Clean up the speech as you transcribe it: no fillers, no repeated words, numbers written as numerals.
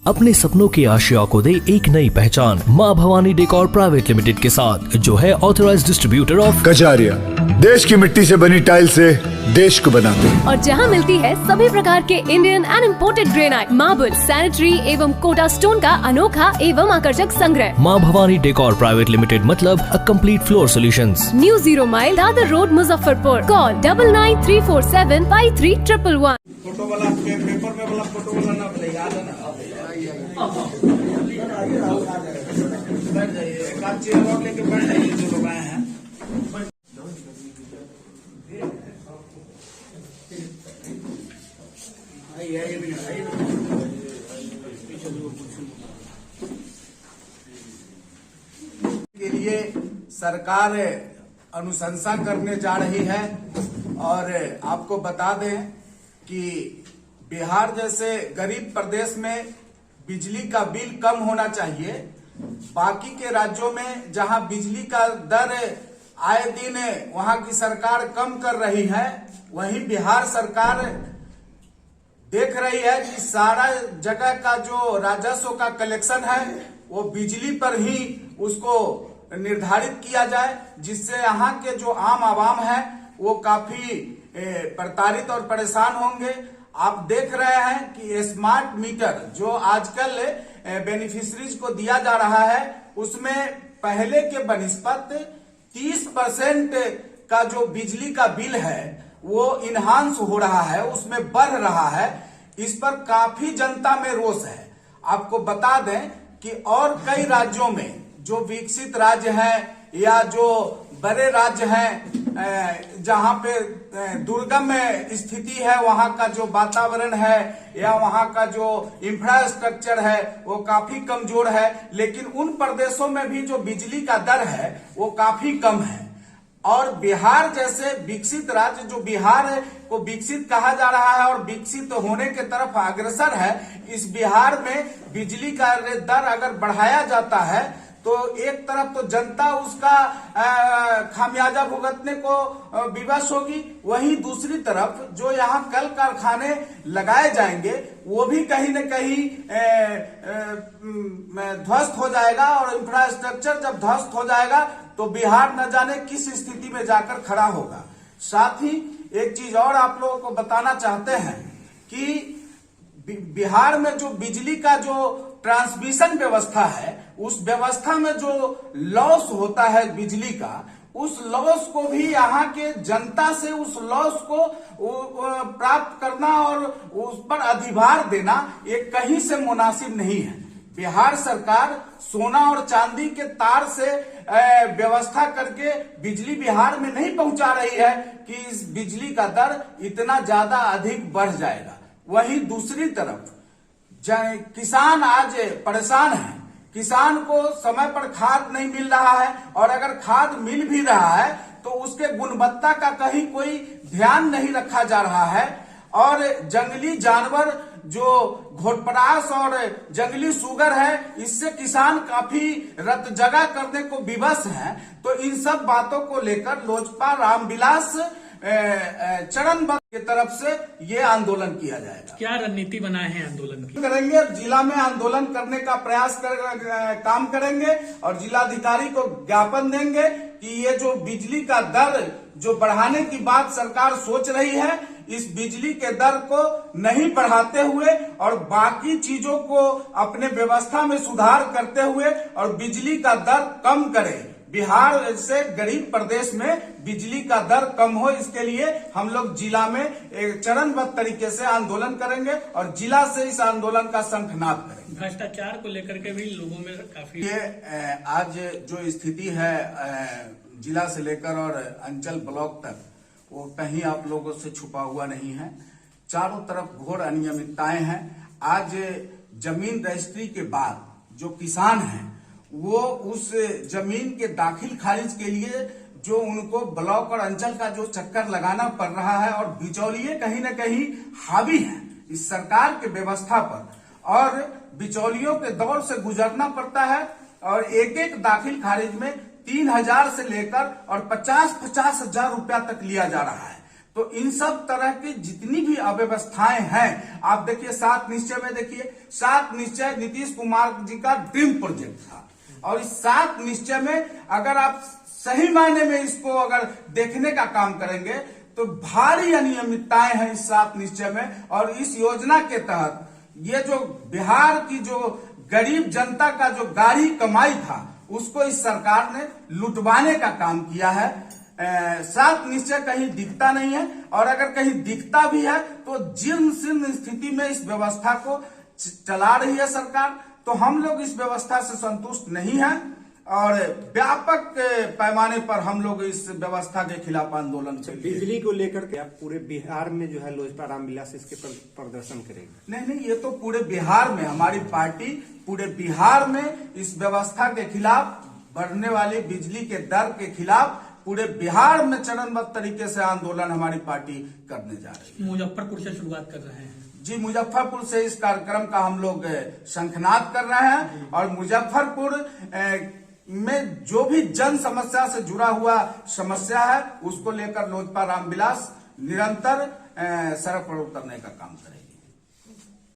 अपने सपनों की आशिया को दे एक नई पहचान माँ भवानी डेकोर प्राइवेट लिमिटेड के साथ, जो है ऑथराइज्ड डिस्ट्रीब्यूटर ऑफ कजारिया। देश की मिट्टी से बनी टाइल से देश को बनाते हैं। और जहाँ मिलती है सभी प्रकार के Indian and imported granite, marble, sanitary एवं कोटा स्टोन का अनोखा एवं आकर्षक संग्रह। माँ भवानी डेकोर प्राइवेट लिमिटेड मतलब a complete floor solutions. New 0 mile Dadar road, Muzaffarpur. Call 9934753111। Photo वाला पेपर में वाला फोटो वाला ना बोले, याद है ना? बैठ जाइए, एक आध चेयर और लेके बैठ जाइए जो लोग आए हैं। आइए भी आइए। के लिए सरकार अनुशंसा करने जा रही है और आपको बता दें कि बिहार जैसे गरीब प्रदेश में बिजली का बिल कम होना चाहिए। बाकी के राज्यों में जहां बिजली का दर आए दिन वहां की सरकार कम कर रही है, वहीं बिहार सरकार देख रही है कि सारा जगह का जो राजस्व का कलेक्शन है वो बिजली पर ही उसको निर्धारित किया जाए, जिससे यहाँ के जो आम आवाम है वो काफी प्रताड़ित और परेशान होंगे। आप देख रहे हैं कि स्मार्ट मीटर जो आजकल बेनिफिशरीज को दिया जा रहा है, उसमें पहले के बनिस्पत 30% का जो बिजली का बिल है वो इनहांस हो रहा है, उसमें बढ़ रहा है। इस पर काफी जनता में रोष है। आपको बता दें कि और कई राज्यों में जो विकसित राज्य हैं या जो बड़े राज्य हैं, जहां पे दुर्गम स्थिति है, वहां का जो वातावरण है या वहां का जो इंफ्रास्ट्रक्चर है वो काफी कमजोर है, लेकिन उन प्रदेशों में भी जो बिजली का दर है वो काफी कम है। और बिहार जैसे विकसित राज्य, जो बिहार को विकसित कहा जा रहा है और विकसित होने के तरफ अग्रसर है, इस बिहार में बिजली का दर अगर बढ़ाया जाता है तो एक तरफ तो जनता उसका खामियाजा भुगतने को विवश होगी, वहीं दूसरी तरफ जो यहाँ कल कारखाने लगाए जाएंगे वो भी कहीं न कहीं ध्वस्त हो जाएगा। और इंफ्रास्ट्रक्चर जब ध्वस्त हो जाएगा तो बिहार न जाने किस स्थिति में जाकर खड़ा होगा। साथ ही एक चीज और आप लोगों को बताना चाहते हैं कि बिहार में जो बिजली का जो ट्रांसमिशन व्यवस्था है, उस व्यवस्था में जो लॉस होता है बिजली का, उस लॉस को भी यहाँ के जनता से उस लॉस को प्राप्त करना और उस पर अधिभार देना ये कहीं से मुनासिब नहीं है। बिहार सरकार सोना और चांदी के तार से व्यवस्था करके बिजली बिहार में नहीं पहुंचा रही है कि इस बिजली का दर इतना ज्यादा अधिक बढ़ जाएगा। वहीं दूसरी तरफ किसान आज परेशान है। किसान को समय पर खाद नहीं मिल रहा है, और अगर खाद मिल भी रहा है तो उसके गुणवत्ता का कहीं कोई ध्यान नहीं रखा जा रहा है। और जंगली जानवर जो घोटपटास और जंगली सुगर है, इससे किसान काफी रत जगह करने को विवश है। तो इन सब बातों को लेकर लोजपा रामविलास चरणबद्ध की तरफ से ये आंदोलन किया जाएगा। क्या रणनीति बनाए हैं आंदोलन की? करेंगे, जिला में आंदोलन करने का प्रयास काम करेंगे और जिलाधिकारी को ज्ञापन देंगे कि ये जो बिजली का दर जो बढ़ाने की बात सरकार सोच रही है, इस बिजली के दर को नहीं बढ़ाते हुए और बाकी चीजों को अपने व्यवस्था में सुधार करते हुए और बिजली का दर कम करे। बिहार से गरीब प्रदेश में बिजली का दर कम हो, इसके लिए हम लोग जिला में एक चरणबद्ध तरीके से आंदोलन करेंगे और जिला से इस आंदोलन का शंखनाद करेंगे। भ्रष्टाचार को लेकर के भी लोगों में काफी ये आज जो स्थिति है जिला से लेकर और अंचल ब्लॉक तक, वो कहीं आप लोगों से छुपा हुआ नहीं है। चारों तरफ घोर अनियमितताएं हैं। आज जमीन रजिस्ट्री के बाद जो किसान हैं वो उस जमीन के दाखिल खारिज के लिए जो उनको ब्लॉक और अंचल का जो चक्कर लगाना पड़ रहा है, और बिचौलिए कहीं न कहीं हावी हैं इस सरकार के व्यवस्था पर, और बिचौलियों के दौर से गुजरना पड़ता है। और एक एक दाखिल खारिज में 3000 से लेकर और 50-50 हजार रुपया तक लिया जा रहा है। तो इन सब तरह की जितनी भी अव्यवस्थाएं हैं, आप देखिए 7 निश्चय में देखिए, 7 निश्चय नीतीश कुमार जी का ड्रीम प्रोजेक्ट था। और इस 7 निश्चय में अगर आप सही मायने में इसको अगर देखने का काम करेंगे तो भारी अनियमितताएं हैं इस 7 निश्चय में। और इस योजना के तहत ये जो बिहार की जो गरीब जनता का जो गाढ़ी कमाई था उसको इस सरकार ने लुटवाने का काम किया है। 7 निश्चय कहीं दिखता नहीं है, और अगर कहीं दिखता भी है तो जीर्ण शीर्ण स्थिति में इस व्यवस्था को चला रही है सरकार। तो हम लोग इस व्यवस्था से संतुष्ट नहीं हैं और व्यापक पैमाने पर हम लोग इस व्यवस्था के खिलाफ आंदोलन करेंगे। बिजली को लेकर के आप पूरे बिहार में जो है लोजपा रामविलास इसके प्रदर्शन करेगी? नहीं, ये तो पूरे बिहार में हमारी पार्टी पूरे बिहार में इस व्यवस्था के खिलाफ, बढ़ने वाली बिजली के दर के खिलाफ पूरे बिहार में चरणबद्ध तरीके से आंदोलन हमारी पार्टी करने जा रही है। मुजफ्फरपुर से शुरुआत कर रहे हैं जी, मुजफ्फरपुर से इस कार्यक्रम का हम लोग शंखनाद कर रहे हैं। और मुजफ्फरपुर में जो भी जन समस्या से जुड़ा हुआ समस्या है उसको लेकर लोजपा रामविलास निरंतर सड़क पर उतरने का काम करें।